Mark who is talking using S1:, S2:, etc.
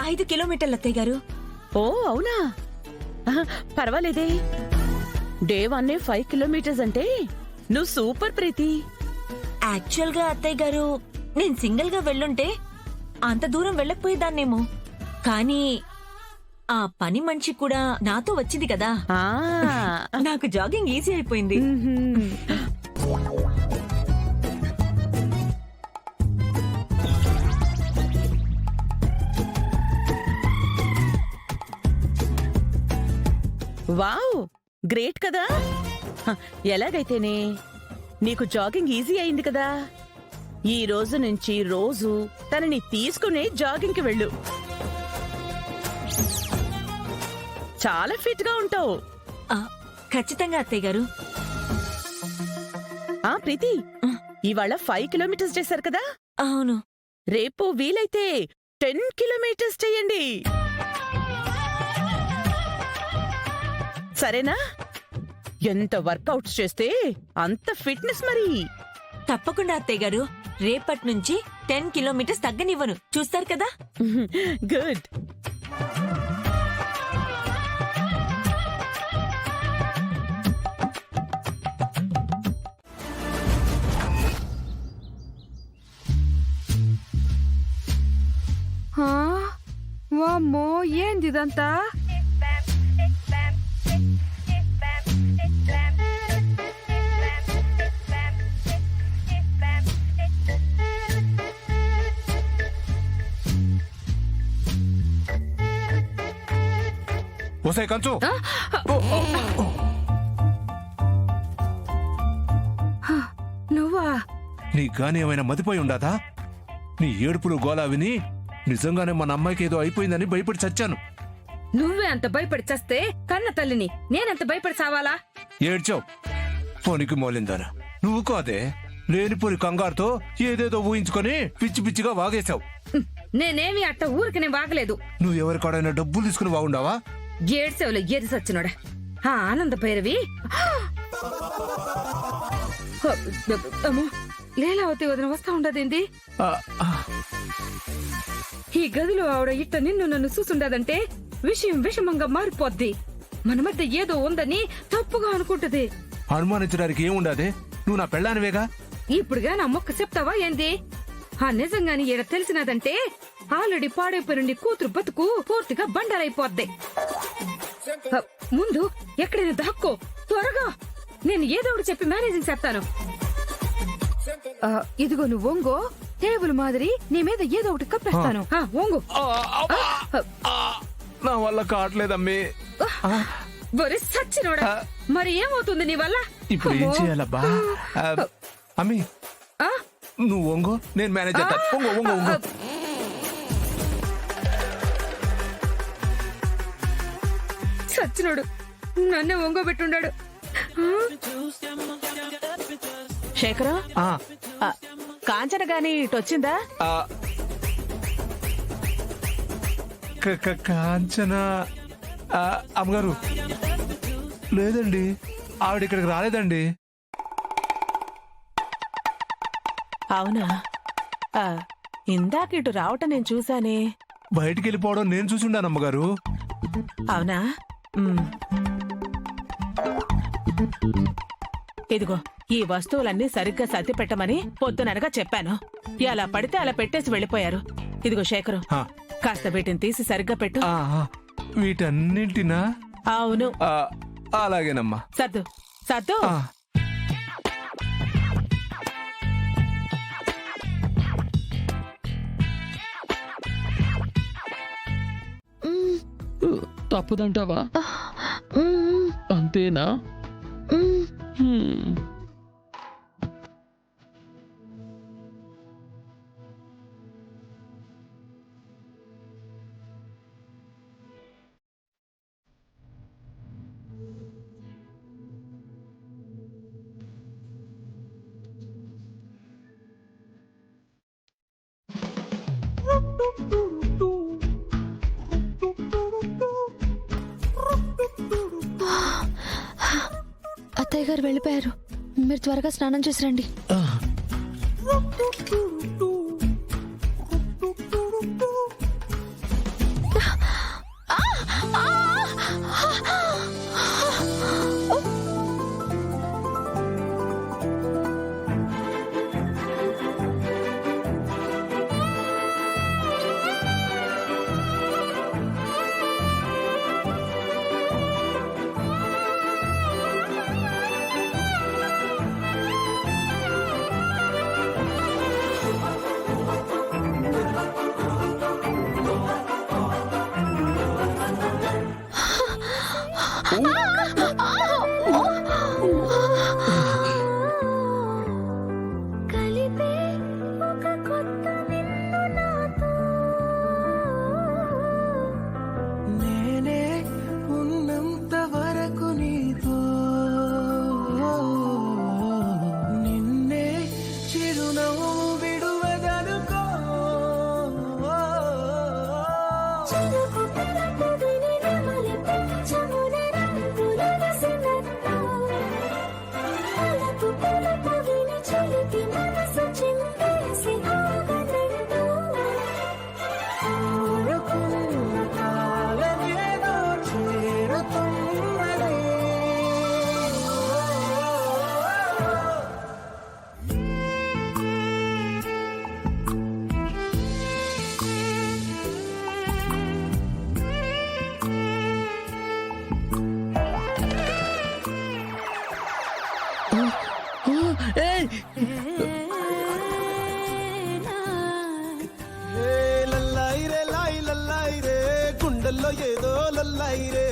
S1: 5 కిలోమీటర్లు అత్తయ్య గారు.
S2: ఓ అవునా, పర్వాలేదే. డే 1 5 కిలోమీటర్స్ అంటే నువ్వు సూపర్ ప్రీతి.
S1: యాక్చువల్ గా అత్తయ్య గారు, నేను సింగిల్ గా వెళ్ళుంటే అంత దూరం వెళ్ళకపోయేదాన్నేమో. కానీ ఆ పని మనిషి కూడా నాతో వచ్చింది కదా, నాకు జాగింగ్ ఈజీ అయిపోయింది.
S2: వావ్, గ్రేట్ కదా. ఎలాగైతేనే నీకు జాగింగ్ ఈజీ అయింది కదా. ఈ రోజు నుంచి రోజు తనని తీసుకునే జాగింగ్ కి వెళ్ళు. చాలా ఫిట్ గా ఉంటావు.
S1: ఖచ్చితంగా అత్తయ్య గారు.
S2: ప్రీతి, ఇవాళ 5 కిలోమీటర్స్ చేశారు కదా.
S1: అవును.
S2: రేపు వీలైతే 10 కిలోమీటర్స్ చెయ్యండి, సరేనా? ఎంత వర్కౌట్స్ చేస్తే అంత ఫిట్నెస్ మరి.
S1: తప్పకుండా అత్తయ్య గారు, రేపటి నుంచి 10 కిలోమీటర్స్ తగ్గనివ్వను, చూస్తారు కదా.
S2: గుడ్.
S3: వామ్మో, ఏందిదంతా?
S4: ఒసే కంచు,
S3: నువ్వా?
S4: నీకుగాని ఏమైనా మతిపోయి ఉండాదా? నీ ఏడుపులు గోలా విని నిజంగానే మన అమ్మాయికి ఏదో అయిపోయిందని భయపడి చచ్చాను.
S3: నువ్వే అంత భయపడి చస్తే కన్న తల్లిని నేనంత భయపడి చావాలా?
S4: ఏడ్చావు పోనికి మోలిందానా. నువ్వు కాదే, లేనిపోని కంగారుతో ఏదేదో ఊహించుకొని పిచ్చి పిచ్చిగా వాగేశావు.
S3: నేనేమి అట్ట ఊరికి వాగలేదు.
S4: నువ్వు ఎవరికాడైనా డబ్బులు తీసుకుని బాగుండావా?
S3: ఏడ్సేవులో ఏది సచ్చినోడా. ఆనంద భైరవి, లీలావతి వదిన వస్తా ఉండదేంది? ఈ గదిలో ఆవిడ ఇట్ట నిన్ను నన్ను చూసుండదంటే విషయం విషమంగా మారిపోద్ది. మన మధ్య ఏదో ఉందని తప్పుగా అనుకుంటది.
S4: అనుమానించడానికి ఏముండదే, నువ్వు నా పెళ్ళానివేగా.
S3: ఇప్పుడుగా నా మొక్క చెప్తావా ఏంది? నిజంగాని ఈడ తెలిసినదంటే ఆల్రెడీ పాడైపోయిన కూతురు బతుకు పూర్తిగా బండారైపోద్ది. ముందు ఎక్కడైనా దాక్కో, త్వరగా. నేను ఏదో ఒకటి చెప్పి మేనేజింగ్ చేస్తాను. ఇదిగో నువ్వు వంగో, టేబుల్ మాదిరి నీ మీద ఏదో ఒకటి కప్పేస్తాను. వంగు.
S4: నా వల్ల కావట్లేదమ్మి.
S3: వరి సచ్చినోడా, మరి ఏమవుతుంది నీ వల్ల?
S4: ఇప్పుడు ఏం చేయాలబ్బా? అమ్మి, నువ్వు వంగో, నేను మేనేజ్ చేస్తా. వంగో వంగో వంగో.
S3: సచ్చినోడు నన్నే వంగోబెట్టుండాడు.
S2: శేఖరా, కాంచన గాని ఇటొచ్చిందా?
S4: కాంచన అమ్మగారు లేదండి, ఆవిడ ఇక్కడికి రాలేదండి.
S2: అవునా? ఇందాక ఇటు రావటం నేను చూసానే.
S4: బయటికి వెళ్ళిపోవడం నేను చూసుండాను అమ్మగారు.
S2: అవునా? ఇదిగో ఈ వస్తువులన్నీ సరిగ్గా సర్ది పెట్టమని పొద్దుననగా చెప్పాను. ఎలా పడితే అలా పెట్టేసి వెళ్ళిపోయారు. ఇదిగో శేఖరు, కాస్త వీటిని తీసి సరిగ్గా పెట్టు.
S4: వీటన్నింటినా?
S2: అవును.
S4: అలాగేనమ్మా.
S2: సర్దు సర్దు.
S5: తప్పుదంటావా? అంతేనా?
S6: అత్తయ్య గారు వెళ్ళిపోయారు. మీరు త్వరగా స్నానం చేసి రండి.
S5: చిరునవ్వు విడువదనుకో కాలమేదో చేరుతున్నది లల్లాయి రే గుండెల్లో ఏదో లల్లాయి రే